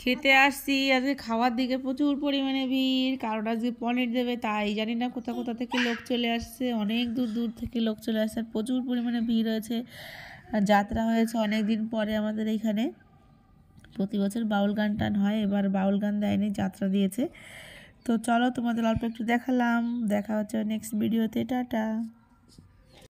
খেতে আসছি আজকে খাওয়ার দিকে প্রচুর পরিমাণে ভিড়, কারণ আজকে পনির দেবে তাই জানি না কোথা কোথা থেকে লোক চলে আসছে, অনেক দূর দূর থেকে লোক চলে আসছে আর প্রচুর পরিমাণে ভিড় হয়েছে। যাত্রা হয়েছে অনেক দিন পরে আমাদের এইখানে, প্রতি বছর বাউল গান টান হয়, এবার বাউল গান দেয়নি, যাত্রা দিয়েছে। তো চলো তোমাদের অল্প একটু দেখালাম, দেখা হচ্ছে নেক্সট ভিডিওতে, টাটা।